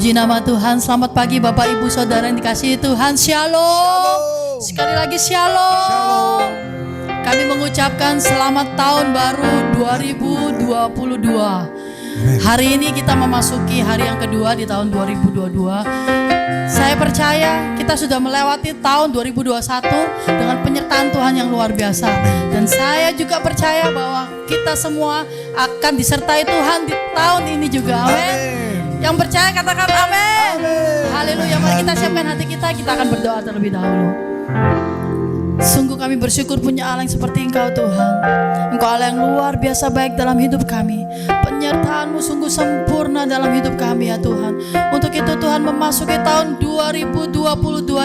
Puji nama Tuhan. Selamat pagi Bapak Ibu Saudara yang dikasihi Tuhan. Shalom. Sekali lagi shalom. Kami mengucapkan selamat tahun baru 2022. Hari ini kita memasuki hari yang kedua di tahun 2022. Saya percaya kita sudah melewati tahun 2021 dengan penyertaan Tuhan yang luar biasa. Dan saya juga percaya bahwa kita semua akan disertai Tuhan di tahun ini juga. Amin. Yang percaya katakan amin. Haleluya. Mari kita siapkan hati kita akan berdoa terlebih dahulu. Sungguh kami bersyukur punya Allah yang seperti Engkau Tuhan. Engkau Allah yang luar biasa baik dalam hidup kami. Penyertaan-Mu sungguh sempurna dalam hidup kami ya Tuhan. Untuk itu Tuhan memasuki tahun 2022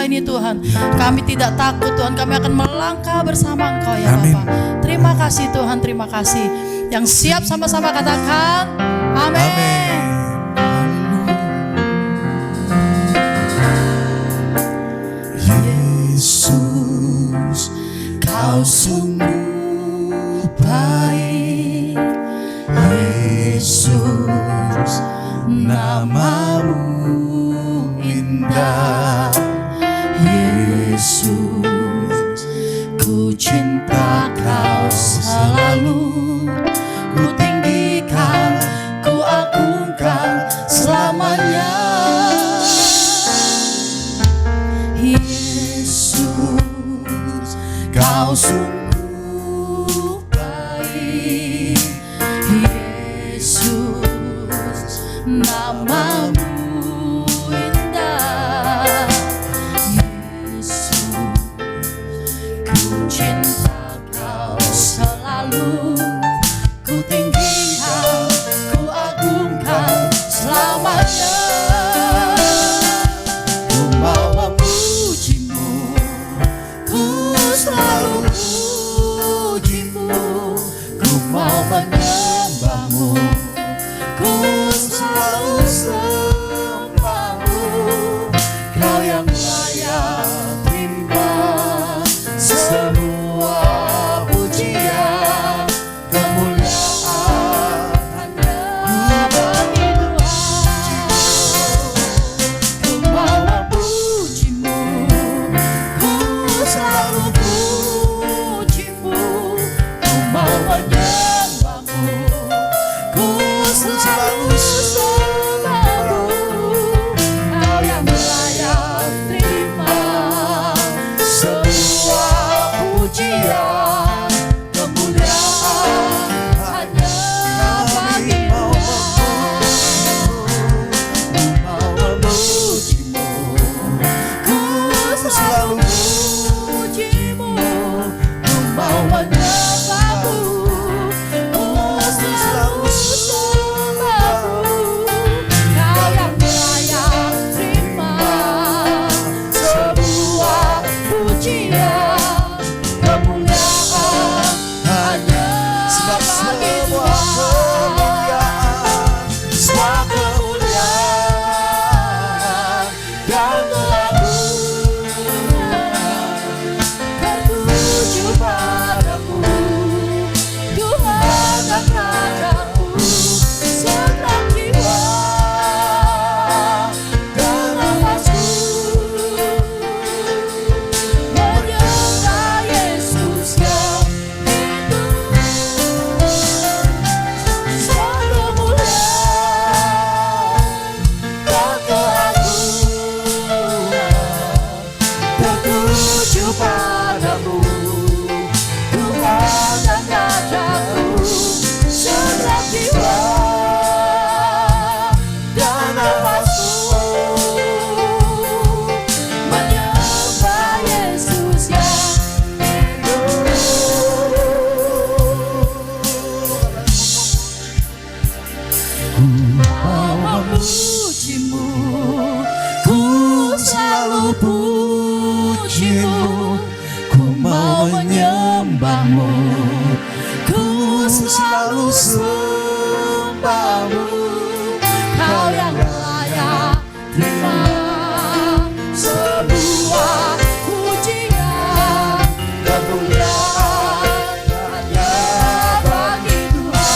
ini Tuhan, kami tidak takut Tuhan, kami akan melangkah bersama Engkau ya Bapa. Terima kasih Tuhan, terima kasih. Yang siap sama-sama katakan amin. Yesus, Kau sungguh baik. Yesus, nama-Mu indah. Yesus, ku cinta Kau selalu. Ku tinggikan, ku agungkan selamanya. Kau sungguh baik. Yesus, nama-Mu indah. Yesus, ku cinta Kau selalu. Ku tinggikan, ku agungkan selamanya. Ku mau memuji-Mu, ku selalu puji-Mu, ku mau menyembah-Mu, ku selalu sembah-Mu. Kau yang layak terima semua pujian, kemuliaan hanya bagi Tuhan. Ku mau memuji-Mu, ku selalu puji-Mu, ku mau menyembah-Mu, ku selalu sembah-Mu. Kau yang layak terima semua pujian, kemuliaan hanya bagi Tuhan. Ku mau memuji-Mu, ku selalu puji-Mu, ku mau menyembah-Mu, ku selalu sembah-Mu. Kau yang layak terima sebuah pujian, kemuliaan hanya bagi Tuhan. Semua kemuliaan dan keagungan tertuju padamu, Tuhan dan Raja-Ku. Segenap jiwa dan nafasku menyembah Yesus yang hidup. Semua kemuliaan dan keagungan tertuju padamu, Tuhan dan Raja-Ku. Segenap jiwa dan nafasku menyembah Yesus yang hidup. Ku mau memuji-Mu, ku selalu puji-Mu, ku mau menyembah-Mu, ku selalu sembah-Mu. Kau yang layak terima sebuah pujian, kemuliaan hanya bagi Tuhan.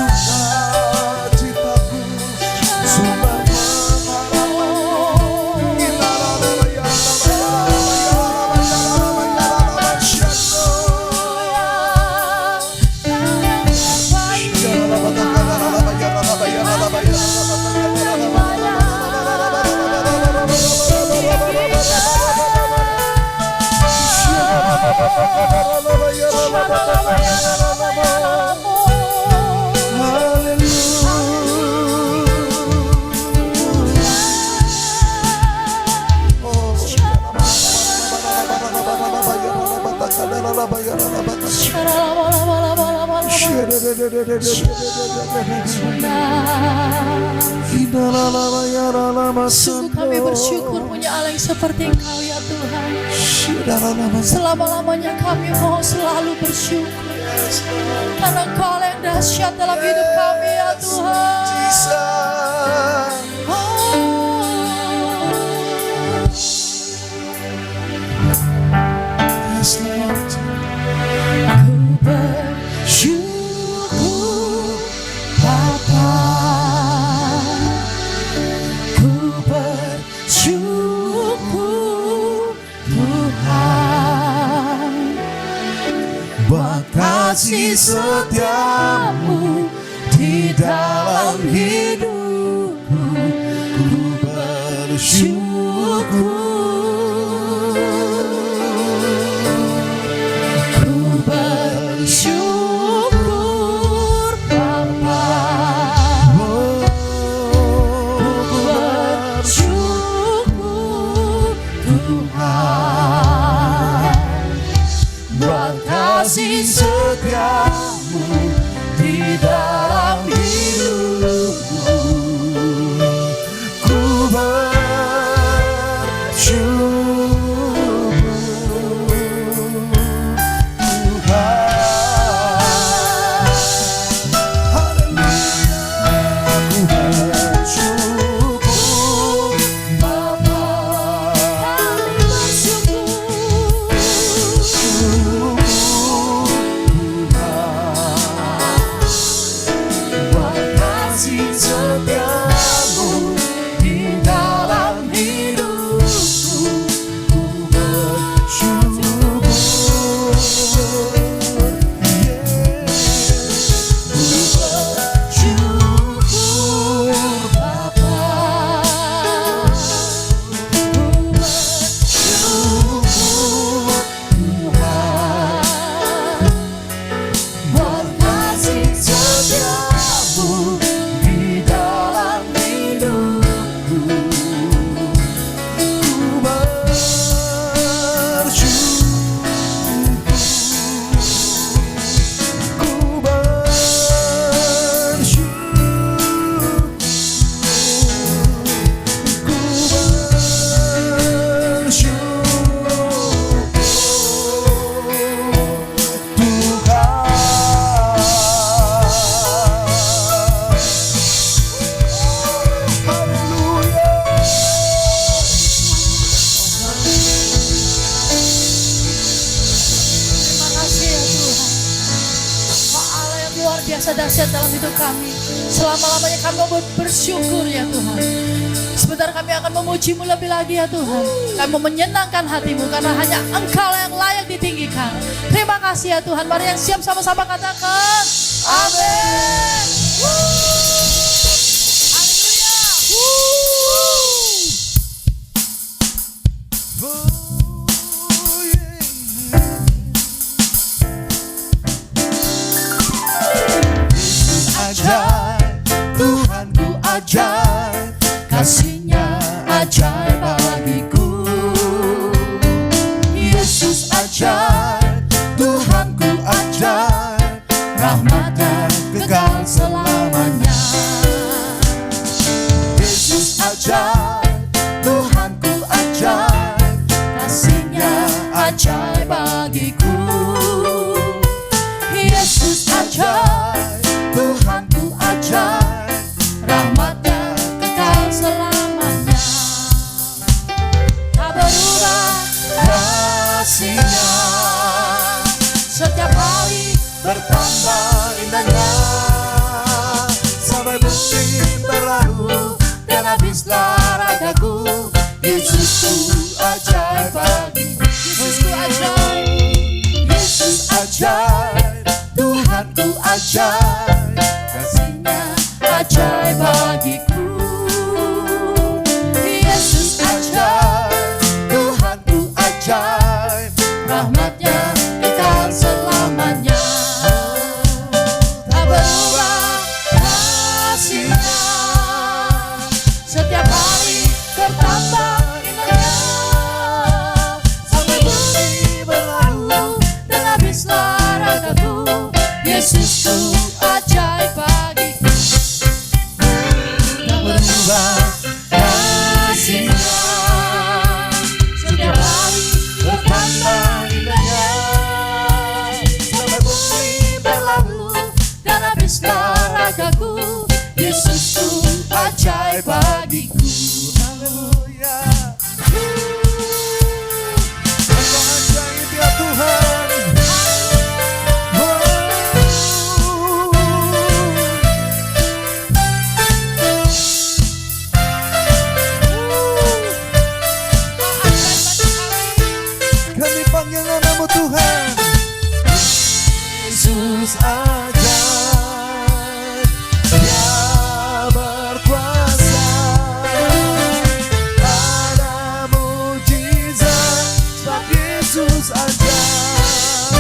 sukacitaku, sumber Sungguh kami bersyukur punya Allah yang seperti Engkau ya Tuhan. Selama-lamanya kami mau selalu bersyukur, karena Engkau Allah yang dahsyat dalam hidup kami ya Tuhan. Ku bersyukur Bapa, ku bersyukur Tuhan, buat kasih setiamu di dalam hidupku. Ku bersyukur, ku bersyukur Bapa, ku bersyukur Tuhan, buat kasih setiamu di dalam hidupku. Ku bersyukur Tuhan. Haleluya, ku bersyukur Bapa, kami bersyukur buat kasih setiamu di dalam hidupku. Ku bersyukur, ku bersyukur Bapa, ku bersyukur Tuhan, buat kasih setiamu di dalam hidupku. Ku Terima kasih ya Tuhan. Oh Allah yang luar biasa dahsyat dalam hidup kami. Selama-lamanya kami mau bersyukur ya Tuhan. Sebentar kami akan memuji-Mu lebih lagi ya Tuhan. Kami mau menyenangkan hati-Mu karena hanya Engkau yang layak ditinggikan. Terima kasih ya Tuhan. Mari yang siap sama-sama katakan amin. Ajaib, Tuhanku ajaib, kasih-Nya ajaib bagiku. Yesus ajaib, Tuhanku ajaib, rahmat-Nya kekal selalu. ajaib bagiku. Haleluya. Engkau ajaib ya Tuhan. Kami panggil namamu Tuhan. Yesus ajaib, Dia berkuasa. Ada mujizat sebab Yesus ajaib.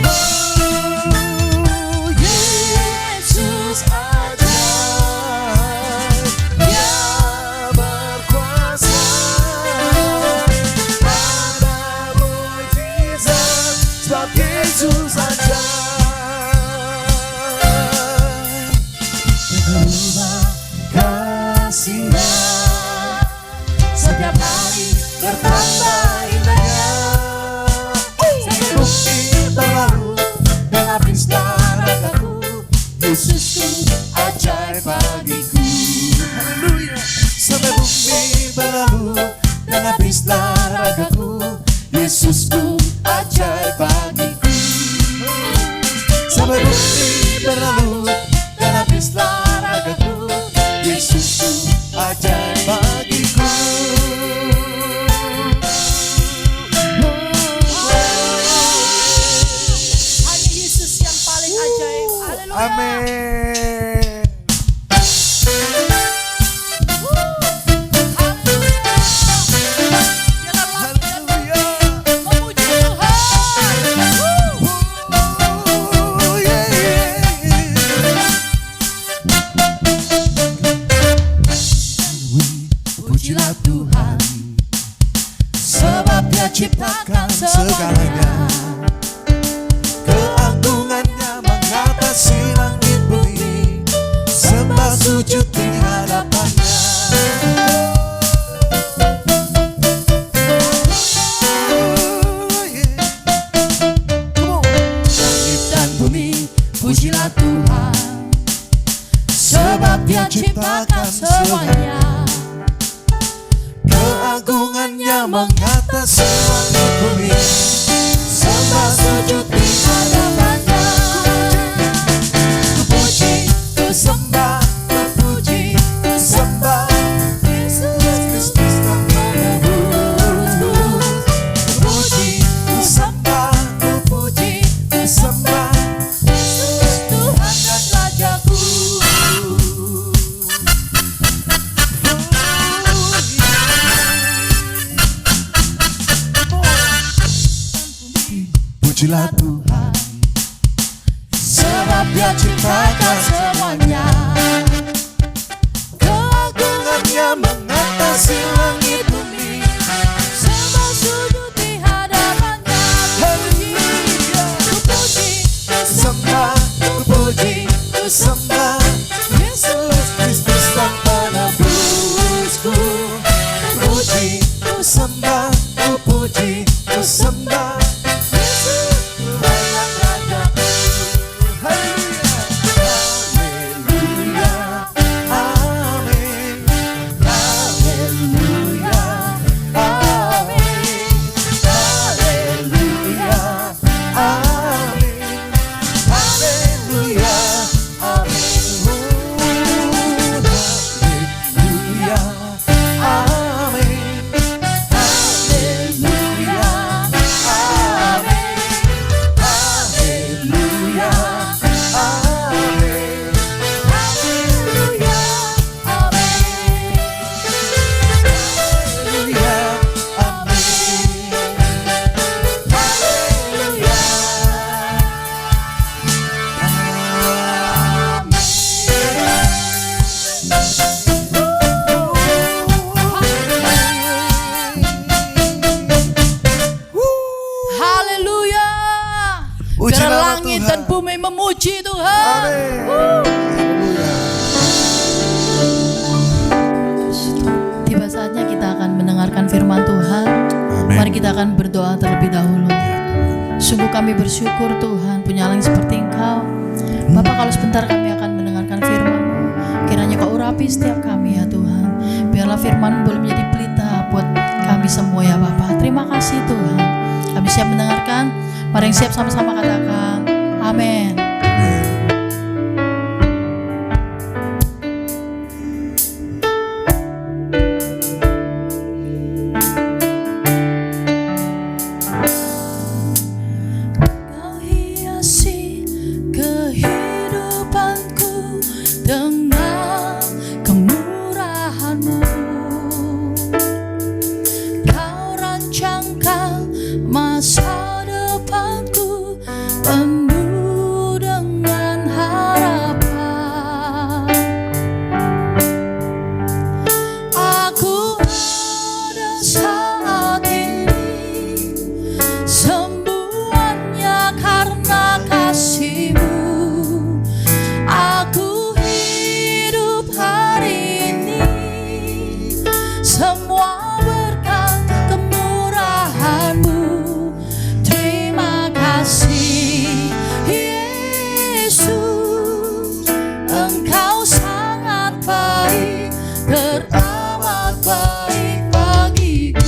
Oh, Yesus ajaib, Dia berkuasa. Ada mujizat sebab Yesus ajaib. Berubah kasih-Nya, setiap hari bertambah indahnya. Sampai bumi berlalu dan habislah ragaku. Yesusku ajaib bagiku. Haleluya. Sampai bumi berlalu dan habislah ragaku. Yesusku ajaib bagiku. Sampai bumi berlalu dan habislah ragaku. Yesusku ajaib bagiku. Hanya Yesus yang paling ajaib. Haleluya. Amin. Haleluya. Memuji Tuhan. Oh, yeah, yeah. Pujilah Tuhan, sebab Dia ciptakan segalanya. Keagungannya mengatasi langit bumi. Sembah sujud di hadapannya. Oh, yeah. Come on. Langit dan bumi, pujilah Tuhan, sebab Dia ciptakan semuanya. Keagungannya mengatasi langit bumi. Sembah sujud di hadapannya. Ku puji, ku sembah, ku puji, ku sembah Yesus Kristus yang menebusku. Ku puji, ku sembah, ku puji, ku sembah Yesus Tuhan dan Rajaku. Pujilah Tuhan, sebab Dia ciptakan semuanya. Keagungannya mengatasi langit bumi. Sembah sujud di hadapannya. Haleluya. Ku puji, ku Sembah, ku puji, ku sembah Yesus Kristus yang penebusku. Ku puji, ku sembah, ku puji, ku sembah Yesus Tuhan yang Rajaku. Haleluya. Haleluya. Amin. Haleluya. Amin. Haleluya. Amin. Haleluya. Amin. Haleluya. Amin. Haleluya. langit dan bumi memuji Tuhan. Tiba saatnya kita akan mendengarkan firman Tuhan. Mari kita akan berdoa terlebih dahulu. Sungguh kami bersyukur Tuhan punya Allah yang seperti Engkau. Bapak, kalau sebentar kami akan mendengarkan firman-Mu, kiranya Kau urapi urapi setiap kami ya Tuhan. Biarlah firman boleh menjadi pelita buat kami semua ya Bapa. Terima kasih Tuhan. Kami siap mendengarkan. Mari yang siap sama-sama katakan amin. Kau hiasi kehidupanku dengan kemurahan-Mu. Kau rancangkan masa depanku penuh dengan harapan. Aku ada saat ini semuanya karena kasih-Mu. Aku hidup hari ini semua berkat kemurahan-Mu. Terima kasih Yesus, Engkau sangat baik, teramat baik bagiku.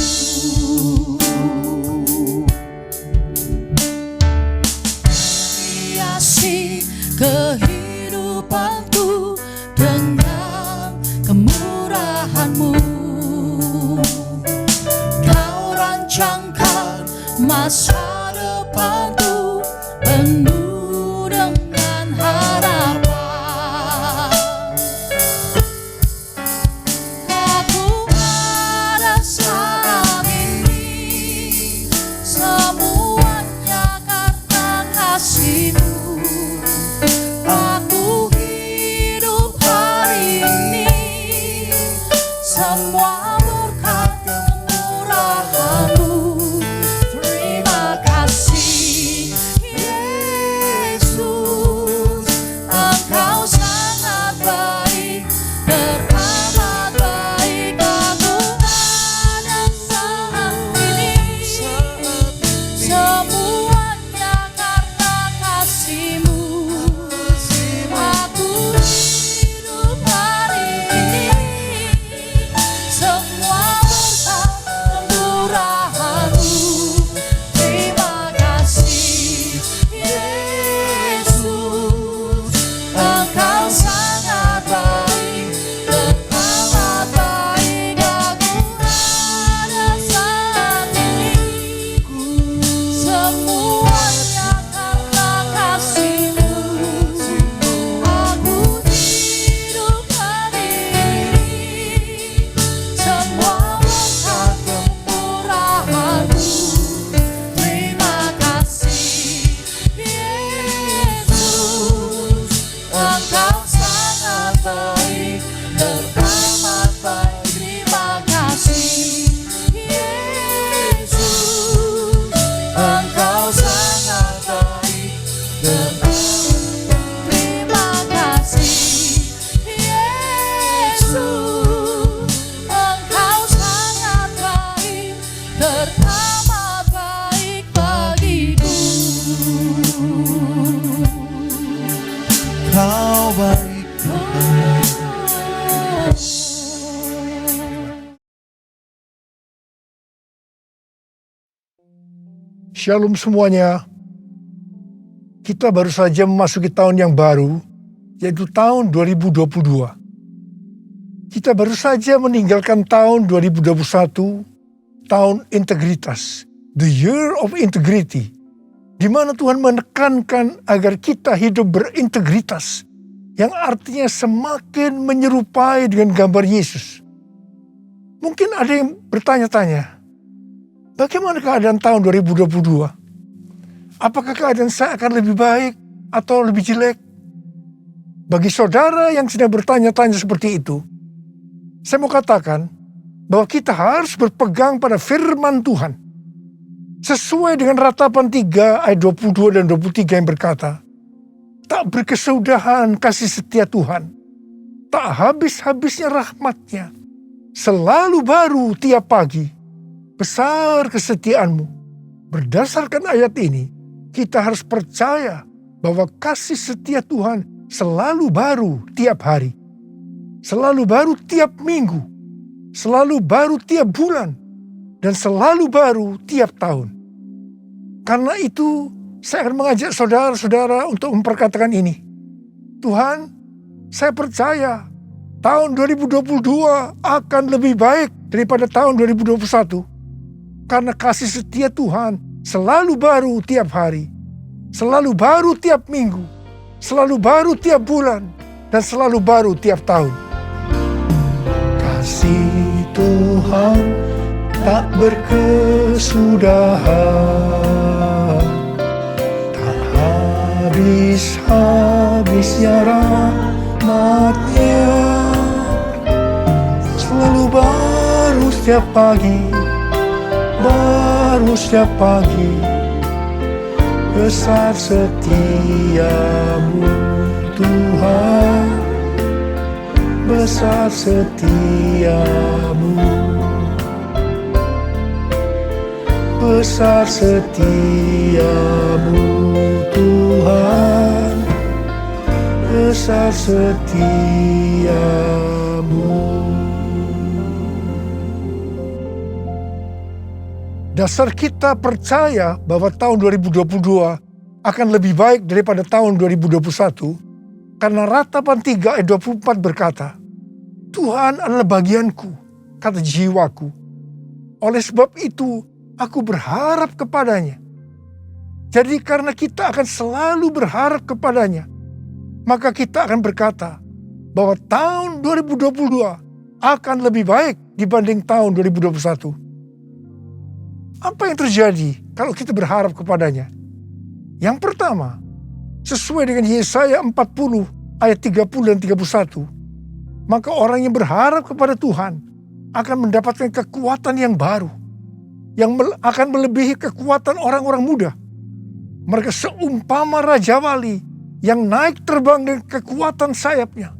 Hiasi kehidupanku dengan kemurahan-Mu. Kau rancangkan masa depanku penuh dengan harapan. Aku ada saat ini semuanya karena kasih-Mu. Aku hidup hari ini semua berkat kemurahan-Mu. Terima kasih Yesus, Engkau sangat baik, teramat baik. Aku ada saat ini semuanya karena kasih-Mu. Aku hidup hari ini semua berkat kemurahan-Mu. Terima kasih Yesus, Engkau sangat baik, teramat baik. Aku ada saat ini semuanya karena kasih-Mu. Aku hidup hari ini semua berkat kemurahan-Mu. Terima kasih Yesus, Engkau sangat baik, teramat baik. Terima kasih Yesus, Engkau sangat baik, terima kasih Yesus, Engkau sangat baik, teramat baik bagiku. Kau baik. Shalom semuanya. Kita baru saja memasuki tahun yang baru, yaitu tahun 2022. Kita baru saja meninggalkan tahun 2021, tahun integritas, the year of integrity, di mana Tuhan menekankan agar kita hidup berintegritas, yang artinya semakin menyerupai dengan gambar Yesus. Mungkin ada yang bertanya-tanya, bagaimana keadaan tahun 2022? Apakah keadaan saya akan lebih baik atau lebih jelek? Bagi saudara yang sedang bertanya-tanya seperti itu, saya mau katakan bahwa kita harus berpegang pada firman Tuhan. Sesuai dengan Ratapan 3 ayat 22 dan 23 yang berkata, tak berkesudahan kasih setia Tuhan, tak habis-habisnya rahmat-Nya, selalu baru tiap pagi, besar kesetiaan-Mu. Berdasarkan ayat ini, kita harus percaya bahwa kasih setia Tuhan selalu baru tiap hari. selalu baru tiap minggu, selalu baru tiap bulan, dan selalu baru tiap tahun. Karena itu, saya akan mengajak saudara-saudara untuk memperkatakan ini. Tuhan, saya percaya tahun 2022 akan lebih baik daripada tahun 2021. Karena kasih setia Tuhan selalu baru tiap hari, selalu baru tiap minggu, selalu baru tiap bulan, dan selalu baru tiap tahun. Kasih Tuhan tak berkesudahan, tak habis-habisnya rahmat-Nya, selalu baru setiap pagi, baru setiap pagi. Besar setiamu Tuhan, besar setiamu, besar setiamu Tuhan, besar setiamu. Dasar kita percaya bahwa tahun 2022 akan lebih baik daripada tahun 2021 karena Ratapan 3 ayat 24 berkata, Tuhan adalah bagianku, kata jiwaku. Oleh sebab itu, aku berharap kepadanya. Jadi karena kita akan selalu berharap kepadanya, maka kita akan berkata bahwa tahun 2022 akan lebih baik dibanding tahun 2021. Apa yang terjadi kalau kita berharap kepadanya? Yang pertama, sesuai dengan Yesaya 40 ayat 30 dan 31, maka orang yang berharap kepada Tuhan akan mendapatkan kekuatan yang baru, yang akan melebihi kekuatan orang-orang muda. Mereka seumpama Raja Wali yang naik terbang dengan kekuatan sayapnya.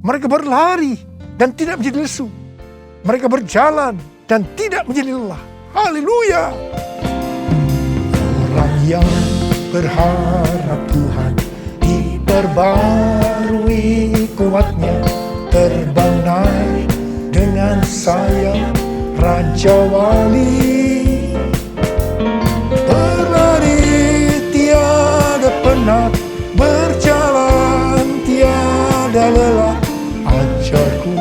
Mereka berlari dan tidak menjadi lesu. Mereka berjalan dan tidak menjadi lelah. Haleluya! Orang yang berharap Tuhan diperbarui kuatnya, terbang naik dengan sayap Raja Wali. Berlari tiada penat, berjalan tiada lelah. Ajarku,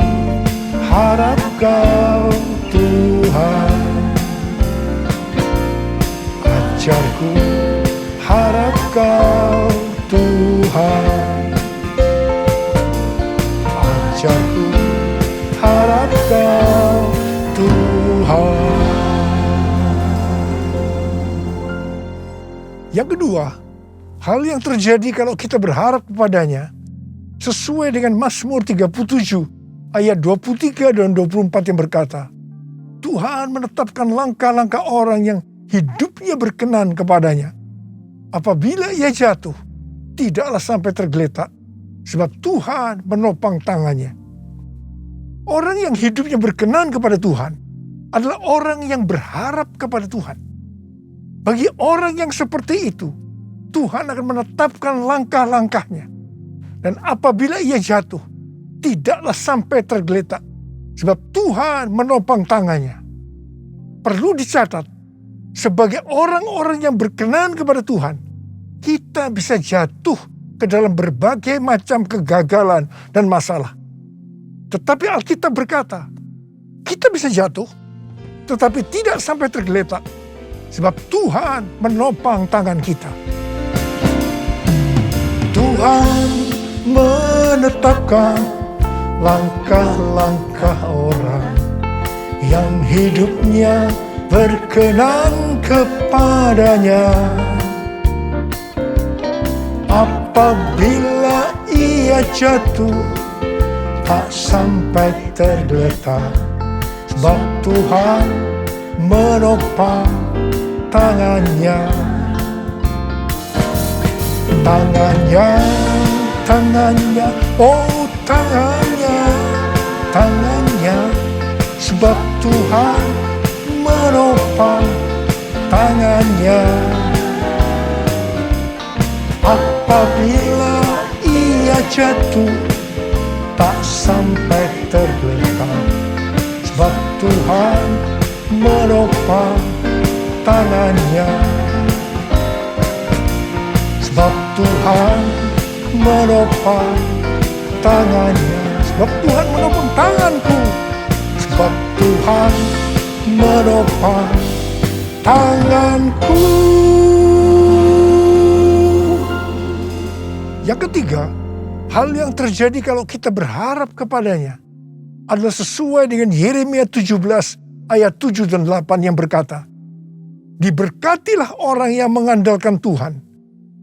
harap Kau Tuhan. Ajarku, harap Kau Tuhan. Ajarku, harap Kau Tuhan. Yang kedua, hal yang terjadi kalau kita berharap kepadanya sesuai dengan Mazmur 37 ayat 23 dan 24 yang berkata, Tuhan menetapkan langkah-langkah orang yang hidupnya berkenan kepadanya. Apabila ia jatuh, tidaklah sampai tergeletak, sebab Tuhan menopang tangannya. Orang yang hidupnya berkenan kepada Tuhan adalah orang yang berharap kepada Tuhan. Bagi orang yang seperti itu, Tuhan akan menetapkan langkah-langkahnya. Dan apabila ia jatuh, tidaklah sampai tergeletak, sebab Tuhan menopang tangannya. Perlu dicatat, sebagai orang-orang yang berkenan kepada Tuhan, kita bisa jatuh ke dalam berbagai macam kegagalan dan masalah. Tetapi Alkitab berkata, kita bisa jatuh, tetapi tidak sampai tergeletak, sebab Tuhan menopang tangan kita. Tuhan menetapkan langkah-langkah orang yang hidupnya berkenan kepadanya. Apabila ia jatuh, tak sampai tergeletak, sebab Tuhan menopang tangannya. Tangannya, tangannya, oh tangannya, tangannya, sebab Tuhan menopang tangannya. Apabila ia jatuh, tak sampai terletak. Sebab Tuhan menopang tangannya. Sebab Tuhan menopang tangannya. Sebab Tuhan menopang tanganku. Sebab Tuhan menopang tanganku. Yang ketiga, hal yang terjadi kalau kita berharap kepadanya adalah sesuai dengan Yeremia 17 ayat 7 dan 8 yang berkata, diberkatilah orang yang mengandalkan Tuhan,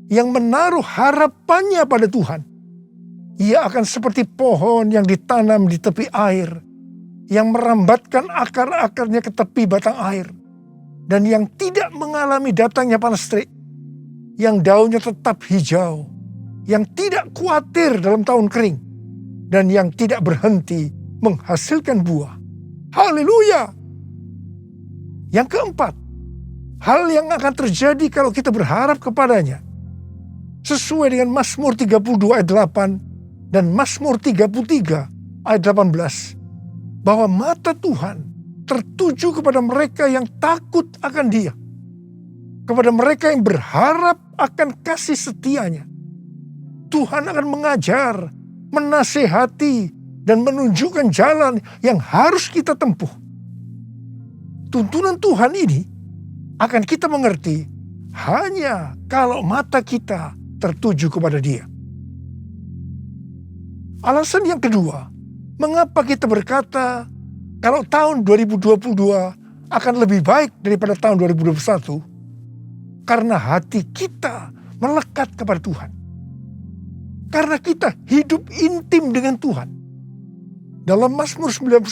yang menaruh harapannya pada Tuhan. Ia akan seperti pohon yang ditanam di tepi air, yang merambatkan akar-akarnya ke tepi batang air, dan yang tidak mengalami datangnya panas terik, yang daunnya tetap hijau, yang tidak khawatir dalam tahun kering, dan yang tidak berhenti menghasilkan buah. Haleluya! Yang keempat, hal yang akan terjadi kalau kita berharap kepadanya, sesuai dengan Mazmur 32 ayat 8 dan Mazmur 33 ayat 18, bahwa mata Tuhan tertuju kepada mereka yang takut akan Dia, kepada mereka yang berharap akan kasih setianya. Tuhan akan mengajar, menasehati, dan menunjukkan jalan yang harus kita tempuh. Tuntunan Tuhan ini akan kita mengerti hanya kalau mata kita tertuju kepada Dia. Alasan yang kedua, mengapa kita berkata kalau tahun 2022 akan lebih baik daripada tahun 2021? Karena hati kita melekat kepada Tuhan. Karena kita hidup intim dengan Tuhan. Dalam Mazmur 91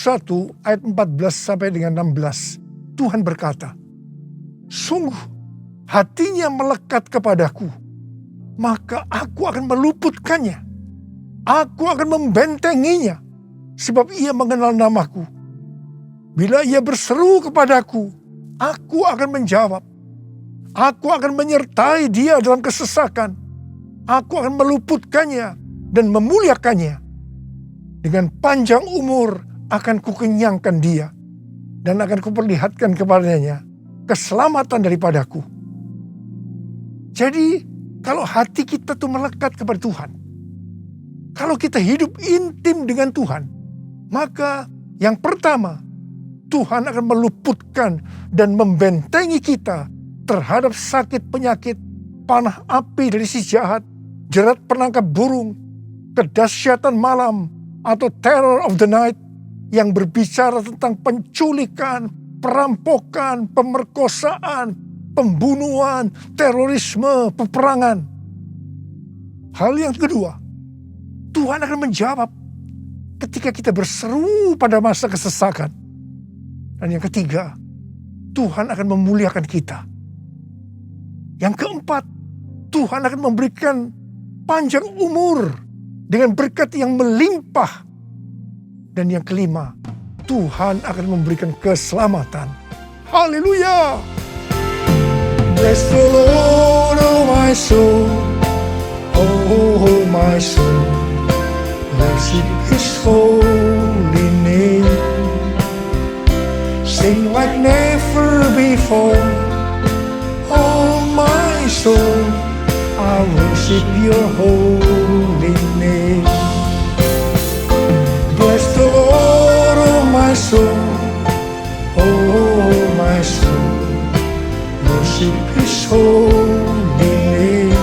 ayat 14 sampai dengan 16, Tuhan berkata, sungguh hatinya melekat kepadaku, maka aku akan meluputkannya. Aku akan membentenginya, sebab ia mengenal namaku. Bila ia berseru kepadaku, aku akan menjawab. Aku akan menyertai dia dalam kesesakan. Aku akan meluputkannya dan memuliakannya. Dengan panjang umur akan kukenyangkan dia, dan akan kuperlihatkan kepadanya keselamatan daripadaku. Jadi kalau hati kita tuh melekat kepada Tuhan, kalau kita hidup intim dengan Tuhan, maka yang pertama, Tuhan akan meluputkan dan membentengi kita terhadap sakit penyakit, panah api dari si jahat, jerat penangkap burung, kedahsyatan malam, atau terror of the night yang berbicara tentang penculikan, perampokan, pemerkosaan, pembunuhan, terorisme, peperangan. Hal yang kedua, Tuhan akan menjawab ketika kita berseru pada masa kesesakan. Dan yang ketiga, Tuhan akan memuliakan kita. Yang keempat, Tuhan akan memberikan panjang umur dengan berkat yang melimpah. Dan yang kelima, Tuhan akan memberikan keselamatan. Haleluya! Bless the Lord, oh my soul, oh my soul, worship His holy name. Sing like never before, oh my soul, I worship your holy name. Bless the Lord, oh my soul, oh my soul, worship His holy name.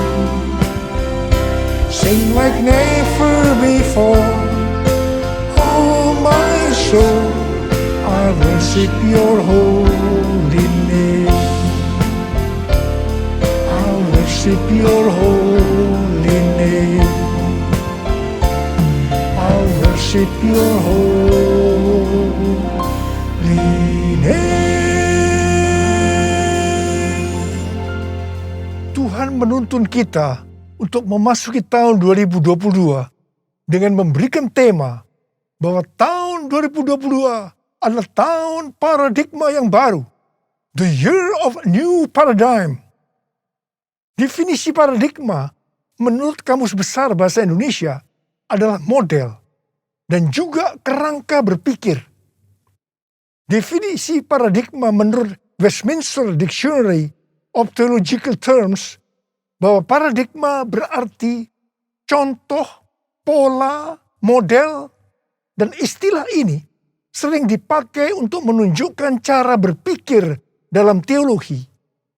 Sing like never before, oh my soul, I worship your holy name. I worship your holy name. I worship your holy name. Tuhan menuntun kita untuk memasuki tahun 2022 dengan memberikan tema bahwa tahun 2022 adalah tahun paradigma yang baru. The year of new paradigm. Definisi paradigma menurut Kamus Besar Bahasa Indonesia adalah model, dan juga kerangka berpikir. Definisi paradigma menurut Westminster Dictionary of Theological Terms bahwa paradigma berarti contoh, pola, model, dan istilah ini sering dipakai untuk menunjukkan cara berpikir dalam teologi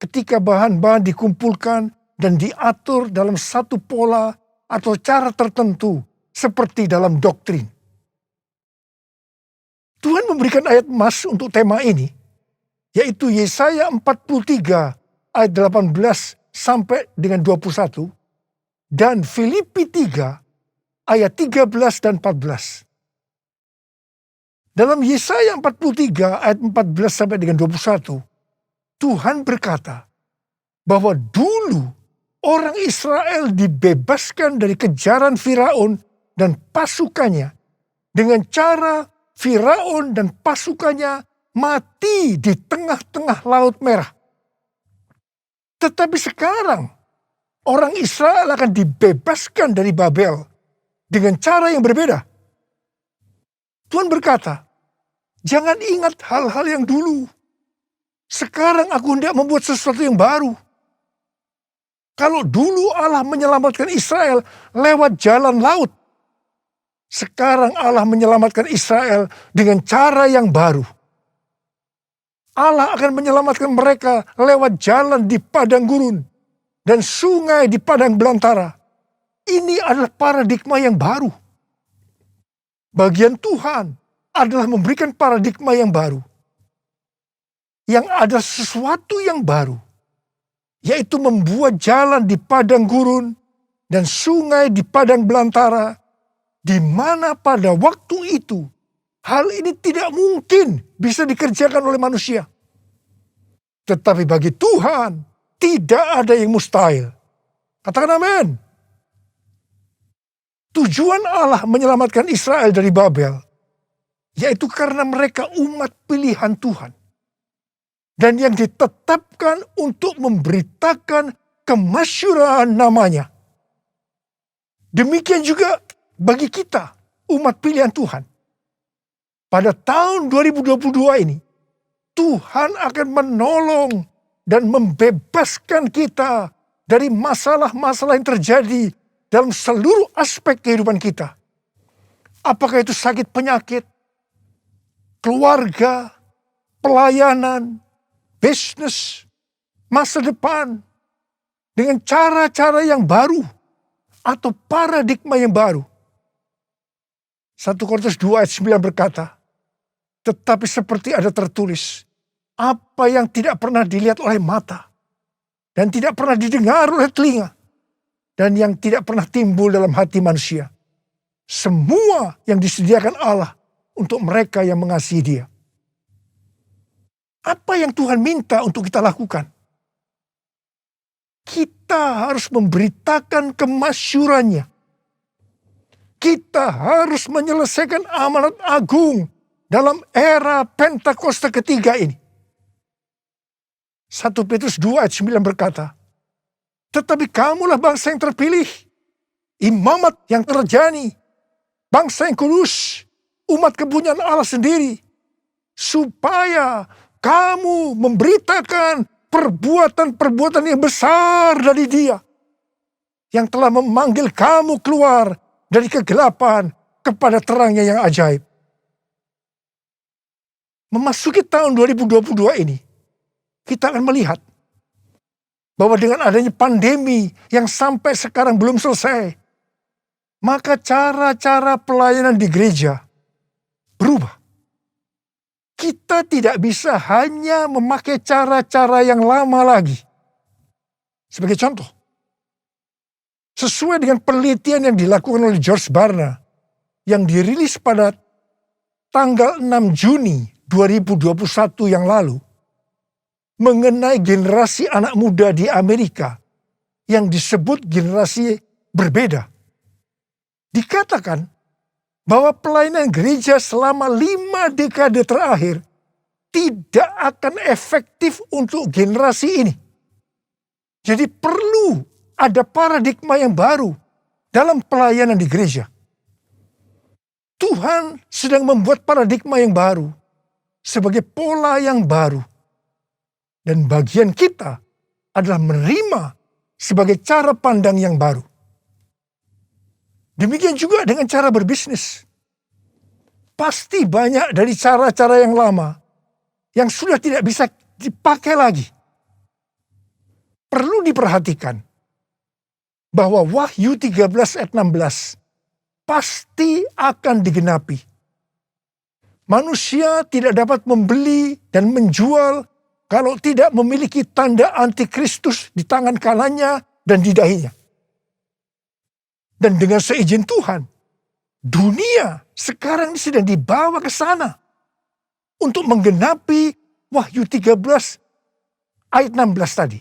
ketika bahan-bahan dikumpulkan dan diatur dalam satu pola atau cara tertentu seperti dalam doktrin. Tuhan memberikan ayat emas untuk tema ini, yaitu Yesaya 43 ayat 18 sampai dengan 21 dan Filipi 3 ayat 13 dan 14. Dalam Yesaya 43 ayat 14 sampai dengan 21, Tuhan berkata bahwa dulu orang Israel dibebaskan dari kejaran Firaun dan pasukannya dengan cara Firaun dan pasukannya mati di tengah-tengah Laut Merah. Tetapi sekarang orang Israel akan dibebaskan dari Babel dengan cara yang berbeda. Tuhan berkata, jangan ingat hal-hal yang dulu. Sekarang aku hendak membuat sesuatu yang baru. Kalau dulu Allah menyelamatkan Israel lewat jalan laut, sekarang Allah menyelamatkan Israel dengan cara yang baru. Allah akan menyelamatkan mereka lewat jalan di padang gurun dan sungai di padang belantara. Ini adalah paradigma yang baru. Bagian Tuhan adalah memberikan paradigma yang baru. Yang ada sesuatu yang baru, yaitu membuat jalan di padang gurun dan sungai di padang belantara, di mana pada waktu itu hal ini tidak mungkin bisa dikerjakan oleh manusia. Tetapi bagi Tuhan tidak ada yang mustahil. Katakan amin. Tujuan Allah menyelamatkan Israel dari Babel, yaitu karena mereka umat pilihan Tuhan. Dan yang ditetapkan untuk memberitakan kemasyhuran namanya. Demikian juga bagi kita, umat pilihan Tuhan. Pada tahun 2022 ini, Tuhan akan menolong dan membebaskan kita dari masalah-masalah yang terjadi dalam seluruh aspek kehidupan kita. Apakah itu sakit penyakit, keluarga, pelayanan, bisnis, masa depan, dengan cara-cara yang baru atau paradigma yang baru. 1 Korintus 2 ayat 9 berkata, tetapi seperti ada tertulis, apa yang tidak pernah dilihat oleh mata, dan tidak pernah didengar oleh telinga, dan yang tidak pernah timbul dalam hati manusia. Semua yang disediakan Allah untuk mereka yang mengasihi Dia. Apa yang Tuhan minta untuk kita lakukan? Kita harus memberitakan kemasyhurannya. Kita harus menyelesaikan amanat agung dalam era Pentakosta ketiga ini. 1 Petrus 2 ayat 9 berkata, tetapi kamulah bangsa yang terpilih, imamat yang terjani, bangsa yang kudus, umat kepunyaan Allah sendiri, supaya kamu memberitakan perbuatan-perbuatan yang besar dari Dia, yang telah memanggil kamu keluar dari kegelapan kepada terangnya yang ajaib. Memasuki tahun 2022 ini, kita akan melihat bahwa dengan adanya pandemi yang sampai sekarang belum selesai, maka cara-cara pelayanan di gereja berubah. Kita tidak bisa hanya memakai cara-cara yang lama lagi. Sebagai contoh, sesuai dengan penelitian yang dilakukan oleh George Barna, yang dirilis pada tanggal 6 Juni 2021 yang lalu, mengenai generasi anak muda di Amerika yang disebut generasi berbeda. Dikatakan bahwa pelayanan gereja selama 5 dekade terakhir tidak akan efektif untuk generasi ini. Jadi perlu ada paradigma yang baru dalam pelayanan di gereja. Tuhan Tuhan sedang membuat paradigma yang baru, sebagai pola yang baru. Dan bagian kita adalah menerima sebagai cara pandang yang baru. Demikian juga dengan cara berbisnis. Pasti banyak dari cara-cara yang lama yang sudah tidak bisa dipakai lagi. Perlu diperhatikan bahwa Wahyu 13 ayat 16 pasti akan digenapi. Manusia tidak dapat membeli dan menjual kalau tidak memiliki tanda antikristus di tangan kanannya dan di dahinya. Dan dengan seizin Tuhan, dunia sekarang sedang dibawa ke sana untuk menggenapi Wahyu 13 ayat 16 tadi.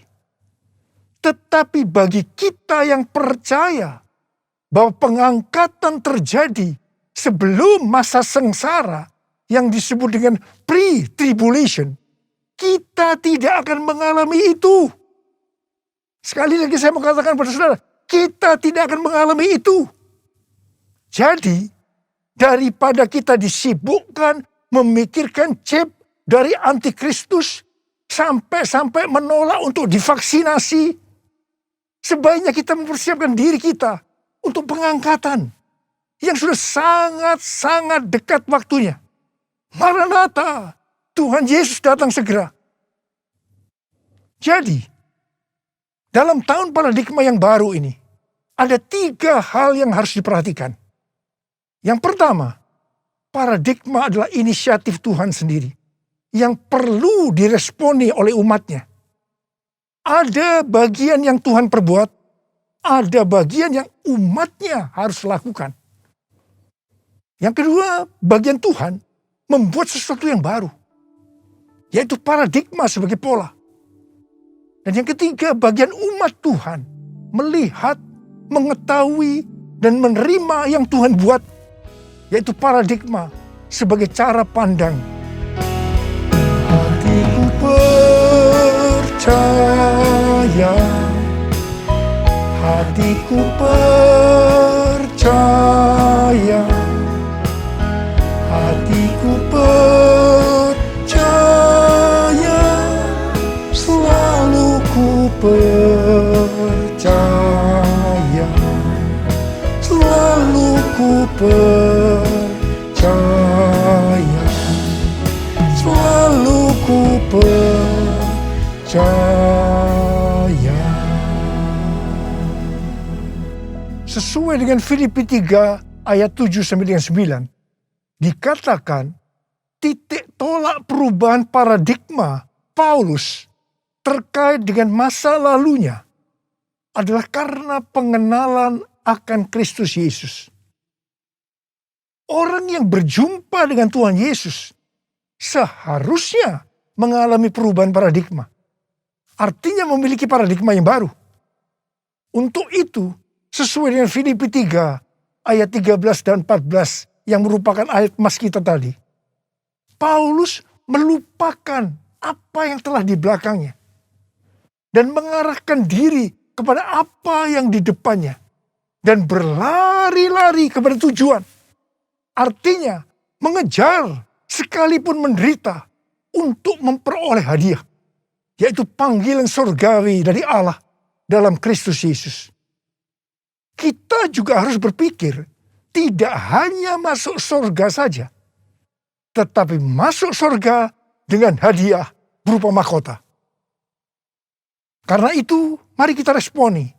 Tetapi bagi kita yang percaya bahwa pengangkatan terjadi sebelum masa sengsara yang disebut dengan pre-tribulation, kita tidak akan mengalami itu. Sekali lagi saya mengatakan pada saudara, kita tidak akan mengalami itu. Jadi, daripada kita disibukkan memikirkan chip dari antikristus sampai menolak untuk divaksinasi, sebaiknya kita mempersiapkan diri kita untuk pengangkatan yang sudah sangat-sangat dekat waktunya. Maranatha, Tuhan Yesus datang segera. Jadi, dalam tahun paradigma yang baru ini, ada 3 hal yang harus diperhatikan. Yang pertama, paradigma adalah inisiatif Tuhan sendiri yang perlu diresponi oleh umatnya. Ada bagian yang Tuhan perbuat, ada bagian yang umatnya harus lakukan. Yang kedua, bagian Tuhan membuat sesuatu yang baru, yaitu paradigma sebagai pola. Dan yang ketiga, bagian umat Tuhan melihat, mengetahui, dan menerima yang Tuhan buat, yaitu paradigma sebagai cara pandang. Hatiku percaya, hatiku percaya, hatiku percaya, selalu ku percaya, selalu ku percaya, selalu ku percaya. Sesuai dengan Filipi 3 ayat 7 sampai dengan 9, dikatakan titik tolak perubahan paradigma Paulus terkait dengan masa lalunya adalah karena pengenalan akan Kristus Yesus. Orang yang berjumpa dengan Tuhan Yesus seharusnya mengalami perubahan paradigma. Artinya memiliki paradigma yang baru. Untuk itu, sesuai dengan Filipi 3 ayat 13 dan 14 yang merupakan ayat emas kita tadi, Paulus melupakan apa yang telah di belakangnya dan mengarahkan diri kepada apa yang di depannya dan berlari-lari kepada tujuan. Artinya mengejar sekalipun menderita untuk memperoleh hadiah, yaitu panggilan surgawi dari Allah dalam Kristus Yesus. Kita juga harus berpikir tidak hanya masuk surga saja, tetapi masuk surga dengan hadiah berupa mahkota. Karena itu, mari kita responi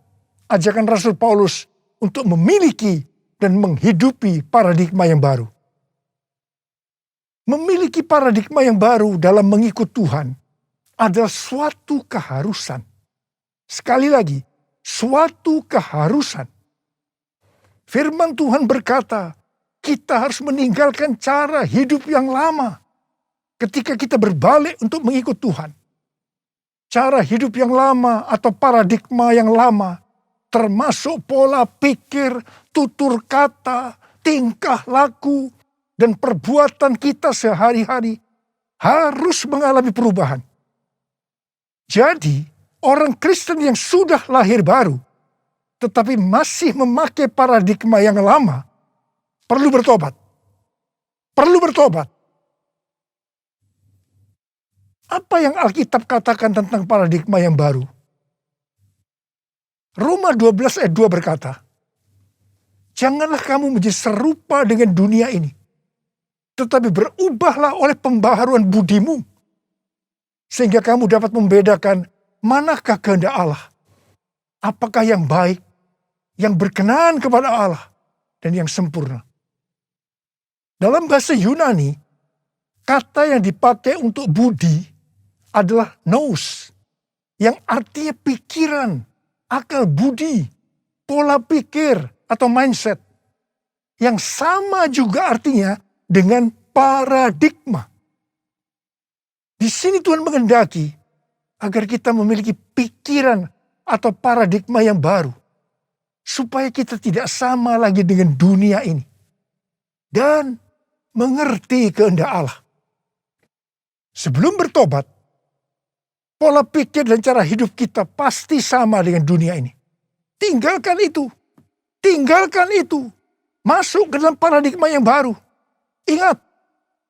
ajakan Rasul Paulus untuk memiliki dan menghidupi paradigma yang baru. Memiliki paradigma yang baru dalam mengikut Tuhan adalah suatu keharusan. Sekali lagi, suatu keharusan. Firman Tuhan berkata, kita harus meninggalkan cara hidup yang lama ketika kita berbalik untuk mengikut Tuhan. Cara hidup yang lama atau paradigma yang lama termasuk pola pikir, tutur kata, tingkah laku, dan perbuatan kita sehari-hari harus mengalami perubahan. Jadi, orang Kristen yang sudah lahir baru, tetapi masih memakai paradigma yang lama, perlu bertobat. perlu bertobat. Apa yang Alkitab katakan tentang paradigma yang baru? Roma 12 ayat 2 berkata, janganlah kamu menjadi serupa dengan dunia ini, tetapi berubahlah oleh pembaharuan budimu, sehingga kamu dapat membedakan manakah kehendak Allah, apakah yang baik, yang berkenan kepada Allah, dan yang sempurna. Dalam bahasa Yunani, kata yang dipakai untuk budi adalah nous, yang artinya pikiran, akal budi, pola pikir atau mindset. Yang sama juga artinya dengan paradigma. Di sini Tuhan menghendaki agar kita memiliki pikiran atau paradigma yang baru. Supaya kita tidak sama lagi dengan dunia ini. Dan mengerti kehendak Allah. Sebelum bertobat, pola pikir dan cara hidup kita pasti sama dengan dunia ini. Tinggalkan itu. Tinggalkan itu. Masuk ke dalam paradigma yang baru. Ingat,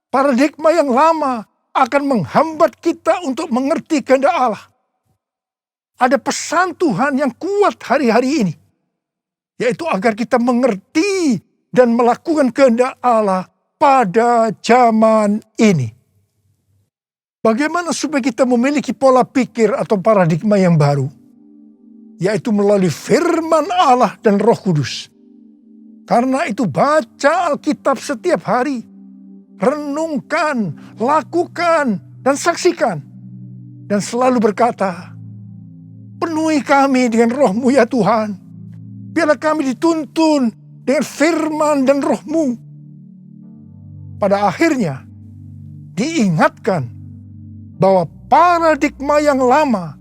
paradigma yang lama akan menghambat kita untuk mengerti kehendak Allah. Ada pesan Tuhan yang kuat hari-hari ini. Yaitu agar kita mengerti dan melakukan kehendak Allah pada zaman ini. Bagaimana supaya kita memiliki pola pikir atau paradigma yang baru? Yaitu melalui firman Allah dan Roh Kudus. Karena itu baca Alkitab setiap hari. Renungkan, lakukan, dan saksikan. Dan selalu berkata, penuhi kami dengan Roh-Mu ya Tuhan. Biarlah kami dituntun dengan firman dan Roh-Mu. Pada akhirnya, diingatkan bahwa paradigma yang lama,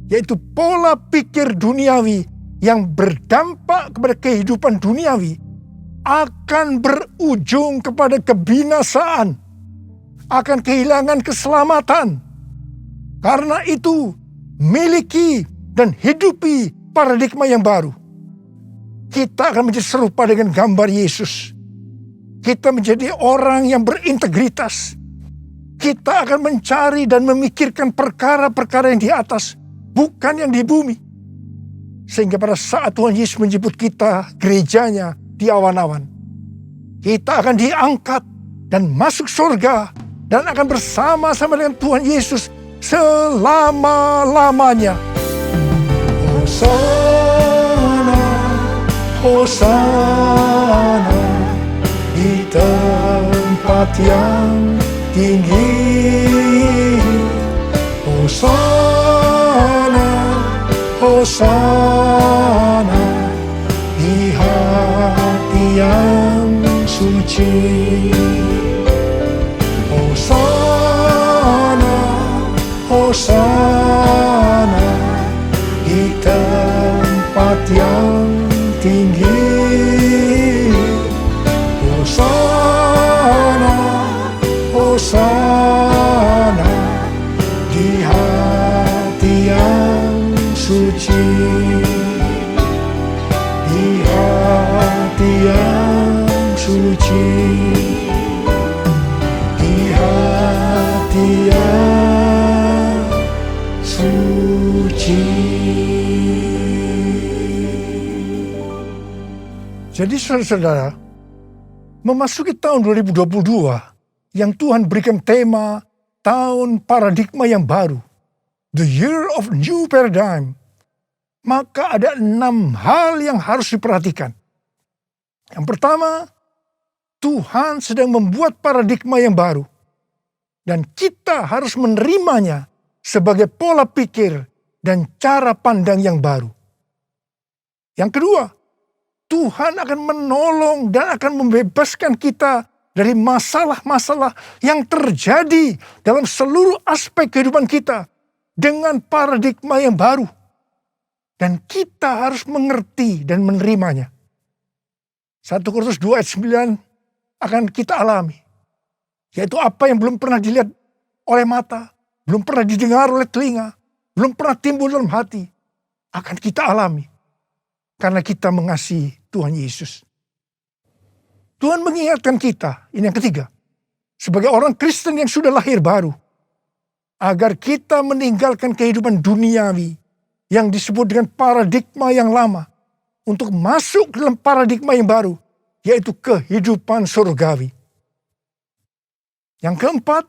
yaitu pola pikir duniawi yang berdampak kepada kehidupan duniawi, akan berujung kepada kebinasaan, akan kehilangan keselamatan. Karena itu, miliki dan hidupi paradigma yang baru. Kita akan menjadi serupa dengan gambar Yesus. Kita menjadi orang yang berintegritas. Kita akan mencari dan memikirkan perkara-perkara yang di atas, bukan yang di bumi. Sehingga pada saat Tuhan Yesus menjemput kita, gerejanya di awan-awan, kita akan diangkat dan masuk surga dan akan bersama-sama dengan Tuhan Yesus selama-lamanya. Hosana, Hosana di tempat yang tinggi. Hosana, Hosana di hati yang suci. Hosana, Hosana di tempat yang tinggi. Hosana, Hosana di hati yang suci. Di hati yang suci. Di hati yang suci. Jadi saudara-saudara, memasuki tahun 2022 yang Tuhan berikan tema tahun paradigma yang baru, the year of new paradigm, maka ada 6 hal yang harus diperhatikan. Yang pertama, Tuhan sedang membuat paradigma yang baru, dan kita harus menerimanya sebagai pola pikir dan cara pandang yang baru. Yang kedua, Tuhan akan menolong dan akan membebaskan kita dari masalah-masalah yang terjadi dalam seluruh aspek kehidupan kita dengan paradigma yang baru. Dan kita harus mengerti dan menerimanya. 1 Korintus 2 ayat 9 akan kita alami. Yaitu apa yang belum pernah dilihat oleh mata, belum pernah didengar oleh telinga, belum pernah timbul dalam hati, akan kita alami. Karena kita mengasihi Tuhan Yesus. Tuhan mengingatkan kita, ini yang ketiga, sebagai orang Kristen yang sudah lahir baru, agar kita meninggalkan kehidupan duniawi yang disebut dengan paradigma yang lama, untuk masuk ke dalam paradigma yang baru, yaitu kehidupan surgawi. Yang keempat,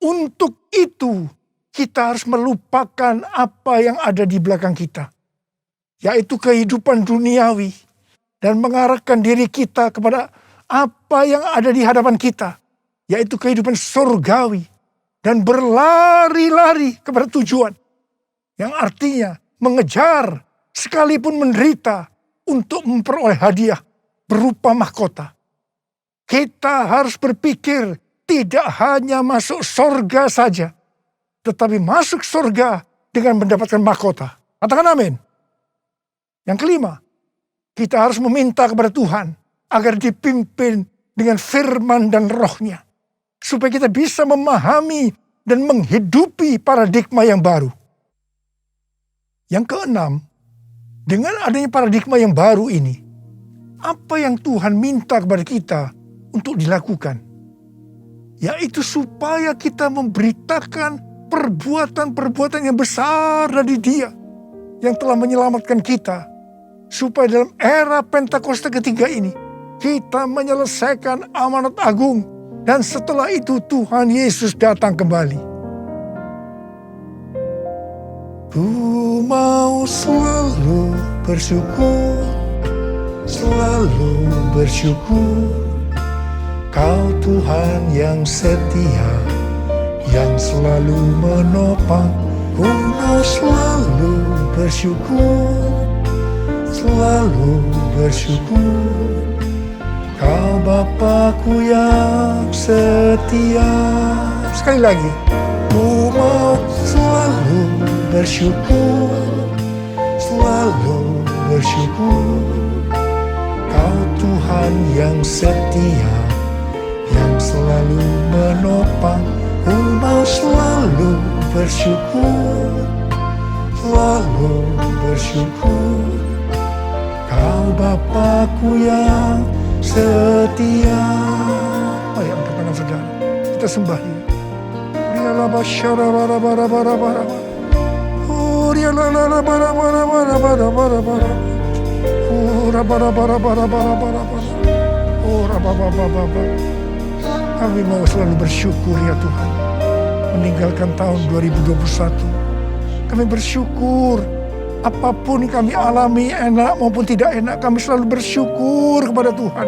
untuk itu kita harus melupakan apa yang ada di belakang kita, yaitu kehidupan duniawi, dan mengarahkan diri kita kepada apa yang ada di hadapan kita, yaitu kehidupan surgawi, dan berlari-lari kepada tujuan, yang artinya mengejar sekalipun menderita untuk memperoleh hadiah berupa mahkota. Kita harus berpikir tidak hanya masuk surga saja, tetapi masuk surga dengan mendapatkan mahkota. Katakan amin. Yang kelima, kita harus meminta kepada Tuhan agar dipimpin dengan firman dan rohnya, supaya kita bisa memahami dan menghidupi paradigma yang baru. Yang keenam, dengan adanya paradigma yang baru ini, apa yang Tuhan minta kepada kita untuk dilakukan? Yaitu supaya kita memberitakan perbuatan-perbuatan yang besar dari Dia yang telah menyelamatkan kita, supaya dalam era Pentakosta ketiga ini kita menyelesaikan amanat agung, dan setelah itu Tuhan Yesus datang kembali. Ku mau selalu bersyukur, selalu bersyukur. Kau Tuhan yang setia, yang selalu menopang. Ku mau selalu bersyukur, selalu bersyukur. Kau Bapa-Ku yang setia. Sekali lagi. Ku mau selalu bersyukur, selalu bersyukur. Kau Tuhan yang setia, yang selalu menopang. Ku mau selalu bersyukur, selalu bersyukur. Kau Bapa-Ku yang setia. Mari angkat tangan saudara, kita sembah Dia. Kami mau selalu bersyukur ya Tuhan, meninggalkan tahun 2021. Kami bersyukur apapun kami alami, enak maupun tidak enak, kami selalu bersyukur kepada Tuhan.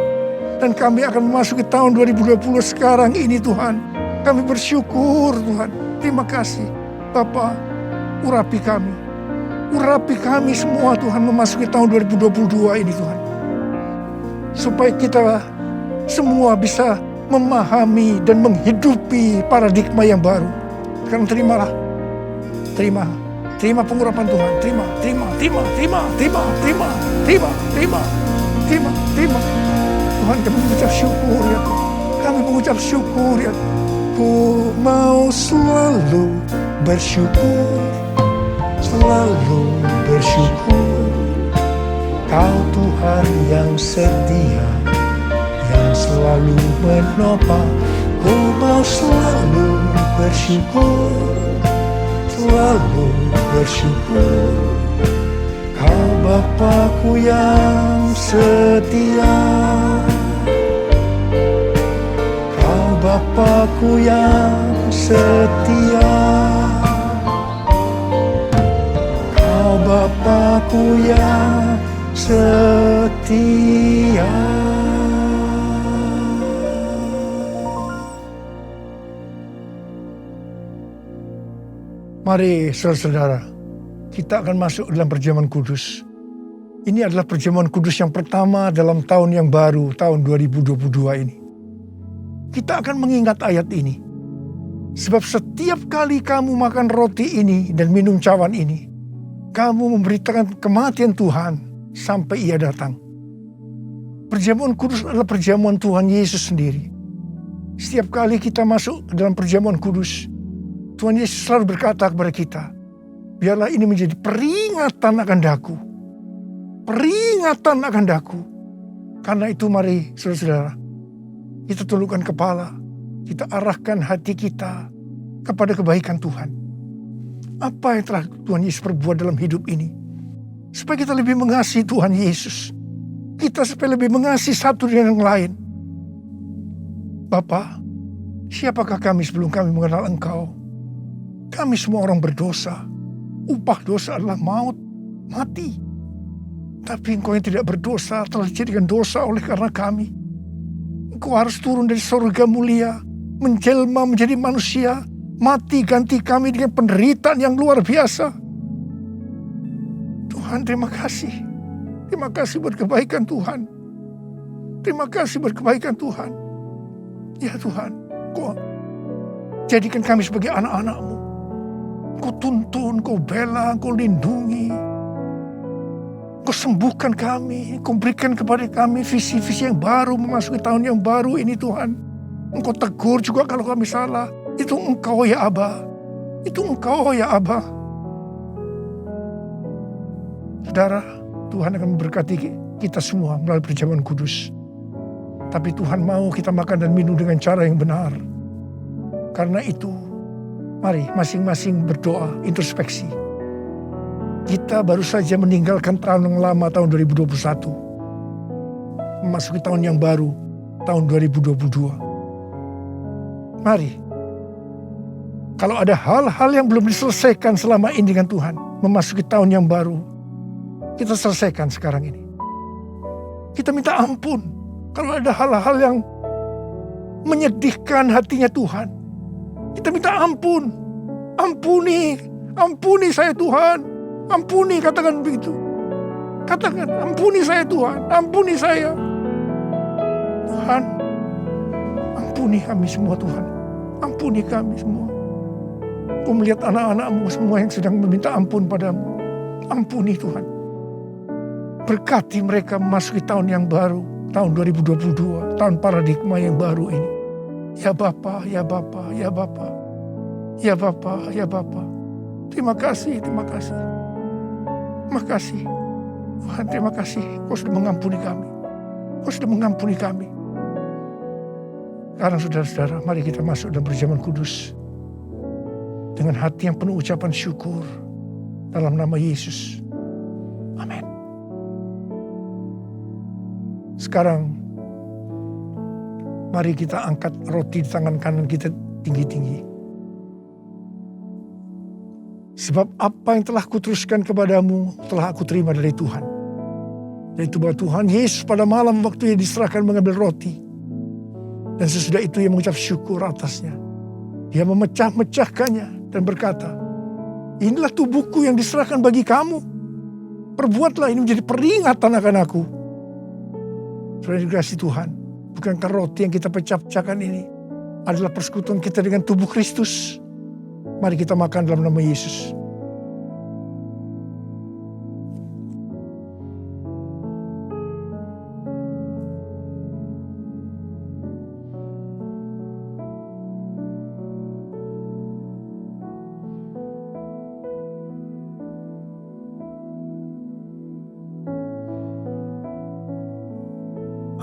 Dan kami akan memasuki tahun 2020 sekarang ini Tuhan. Kami bersyukur Tuhan. Terima kasih Bapa, urapi kami. Urapi kami semua Tuhan memasuki tahun 2022 ini Tuhan. Supaya kita semua bisa memahami dan menghidupi paradigma yang baru. Sekarang terimalah. Terima pengurapan Tuhan. Terima. Tuhan, kami mengucap syukur ya Tuhan. Kami mengucap syukur ya Tuhan. Ku mau selalu bersyukur, selalu bersyukur. Kau Tuhan yang setia, yang selalu menopang. Ku mau selalu bersyukur, selalu bersyukur. Kau Bapa-Ku yang setia, Bapa-Ku yang setia. Kau Bapa-Ku yang setia. Mari saudara-saudara, kita akan masuk dalam perjamuan kudus. Ini adalah perjamuan kudus yang pertama dalam tahun yang baru, tahun 2022 ini. Kita akan mengingat ayat ini. Sebab setiap kali kamu makan roti ini dan minum cawan ini, kamu memberitakan kematian Tuhan sampai Ia datang. Perjamuan kudus adalah perjamuan Tuhan Yesus sendiri. Setiap kali kita masuk ke dalam perjamuan kudus, Tuhan Yesus selalu berkata kepada kita, biarlah ini menjadi peringatan akan daku. Peringatan akan daku. Karena itu mari saudara-saudara, kita tundukkan kepala, kita arahkan hati kita kepada kebaikan Tuhan. Apa yang telah Tuhan Yesus perbuat dalam hidup ini? Supaya kita lebih mengasihi Tuhan Yesus. Kita supaya lebih mengasihi satu dengan yang lain. Bapa, siapakah kami sebelum kami mengenal Engkau? Kami semua orang berdosa. Upah dosa adalah maut, mati. Tapi Engkau yang tidak berdosa telah dijadikan dosa oleh karena kami. Engkau harus turun dari surga mulia, menjelma menjadi manusia, mati ganti kami dengan penderitaan yang luar biasa. Tuhan, terima kasih. Terima kasih buat kebaikan Tuhan. Terima kasih buat kebaikan Tuhan. Ya Tuhan, Kau jadikan kami sebagai anak-anak-Mu. Kau tuntun, Kau bela, Kau lindungi. Kau sembuhkan kami. Kau berikan kepada kami visi-visi yang baru memasuki tahun yang baru ini Tuhan. Engkau tegur juga kalau kami salah. Itu Engkau ya Aba. Itu Engkau ya Aba. Saudara, Tuhan akan memberkati kita semua melalui perjamuan kudus. Tapi Tuhan mau kita makan dan minum dengan cara yang benar. Karena itu, mari masing-masing berdoa, introspeksi. Kita baru saja meninggalkan tahun yang lama, tahun 2021. Memasuki tahun yang baru, tahun 2022. Mari, kalau ada hal-hal yang belum diselesaikan selama ini dengan Tuhan, memasuki tahun yang baru, kita selesaikan sekarang ini. Kita minta ampun kalau ada hal-hal yang menyedihkan hatinya Tuhan. Kita minta ampun. Ampuni saya Tuhan. Ampuni, katakan begitu. Katakan, ampuni saya Tuhan. Ampuni saya. Tuhan, ampuni kami semua Tuhan. Ampuni kami semua. Kau melihat anak-anak-Mu semua yang sedang meminta ampun padamu. Ampuni Tuhan. Berkati mereka memasuki tahun yang baru, tahun 2022, tahun paradigma yang baru ini. Ya Bapa, ya Bapa, ya Bapa, ya Bapa, ya Bapa. Terima kasih, terima kasih. Terima kasih. Tuhan, terima kasih. Kau sudah mengampuni kami. Kau sudah mengampuni kami. Sekarang saudara-saudara, mari kita masuk dalam perjamuan kudus. Dengan hati yang penuh ucapan syukur. Dalam nama Yesus. Amin. Sekarang, mari kita angkat roti di tangan kanan kita tinggi-tinggi. Sebab apa yang telah kuteruskan kepadamu, telah aku terima dari Tuhan. Yaitu bahwa Tuhan Yesus pada malam waktu ia diserahkan mengambil roti. Dan sesudah itu ia mengucap syukur atasnya. Dia memecah-mecahkannya dan berkata, inilah tubuhku yang diserahkan bagi kamu. Perbuatlah ini menjadi peringatan akan aku. Saudara dikasihi Tuhan, bukankah roti yang kita pecah-pecahkan ini adalah persekutuan kita dengan tubuh Kristus? Mari kita makan dalam nama Yesus.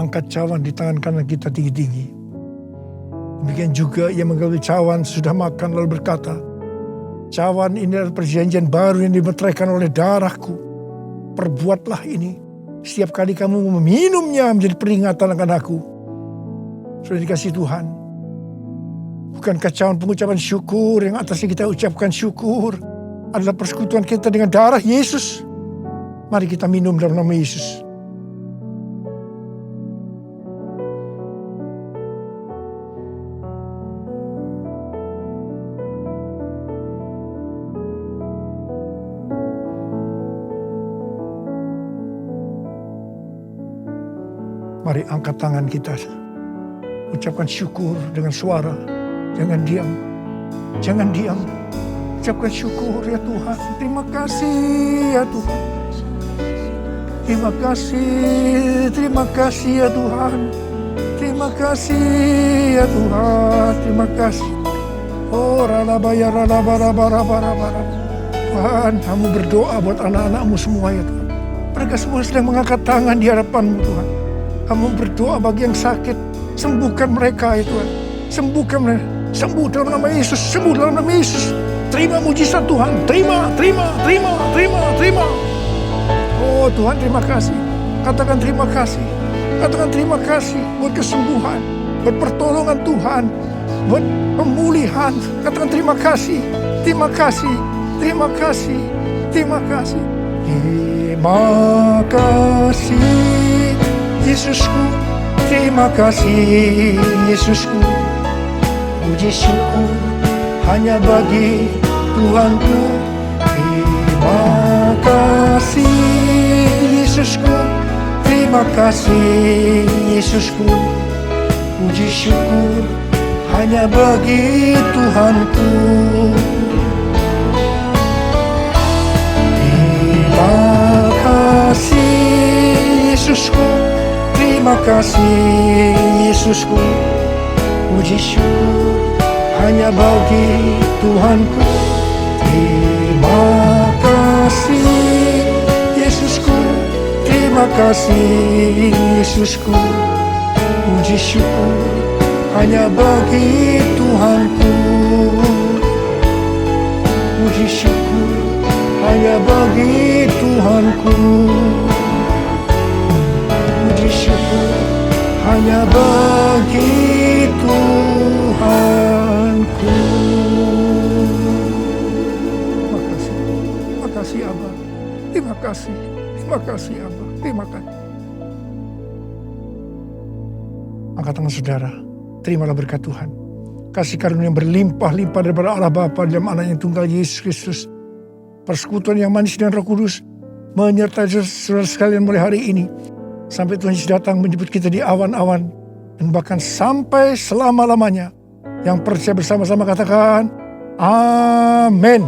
Angkat cawan di tangan kanan kita tinggi-tinggi. Demikian juga ia mengambil cawan sudah makan lalu berkata, cawan ini adalah perjanjian baru yang dimeteraikan oleh darahku. Perbuatlah ini setiap kali kamu meminumnya menjadi peringatan akan aku. Sudah dikasih Tuhan. Bukankah cawan pengucapan syukur yang atasnya kita ucapkan syukur adalah persekutuan kita dengan darah Yesus? Mari kita minum dalam nama Yesus. Mari angkat tangan kita. Ucapkan syukur dengan suara. Jangan diam. Jangan diam. Ucapkan syukur ya Tuhan. Terima kasih ya Tuhan. Terima kasih. Terima kasih ya Tuhan. Terima kasih ya Tuhan. Terima kasih. Oh ralabaya ralabarabarabarabara. Tuhan, kamu berdoa buat anak-anakmu semua ya Tuhan. Mereka semua sedang mengangkat tangan di hadapan-Mu Tuhan. Kamu berdoa bagi yang sakit, sembuhkan mereka ya Tuhan. Sembuhkan mereka. Sembuh dalam nama Yesus. Sembuh dalam nama Yesus. Terima mujizat Tuhan. Terima. Oh Tuhan, terima kasih. Katakan terima kasih. Katakan terima kasih buat kesembuhan, buat pertolongan Tuhan, buat pemulihan. Katakan terima kasih. Terima kasih. Terima kasih. Terima kasih. Terima kasih Yesusku. Terima kasih Yesusku. Puji syukur hanya bagi Tuhanku. Terima kasih Yesusku. Terima kasih Yesusku. Puji syukur hanya bagi Tuhanku. Terima kasih Yesusku. Terima kasih Yesusku. Puji syukur hanya bagi Tuhanku. Terima kasih Yesusku. Terima kasih Yesusku. Puji syukur hanya bagi Tuhanku. Puji syukur hanya bagi Tuhanku. Puji syukur hanya bagi Tuhanku. Terima kasih Abah. Terima kasih Abah. Terima kasih. Angkat tangan saudara. Terimalah berkat Tuhan. Kasih karunia yang berlimpah-limpah daripada Allah Bapa dalam Anak yang tunggal Yesus Kristus. Persekutuan yang manis dan Roh Kudus menyertai saudara sekalian mulai hari ini. Sampai Tuhan Yesus datang menjemput kita di awan-awan. Dan bahkan sampai selama-lamanya. Yang percaya bersama-sama katakan, Amin.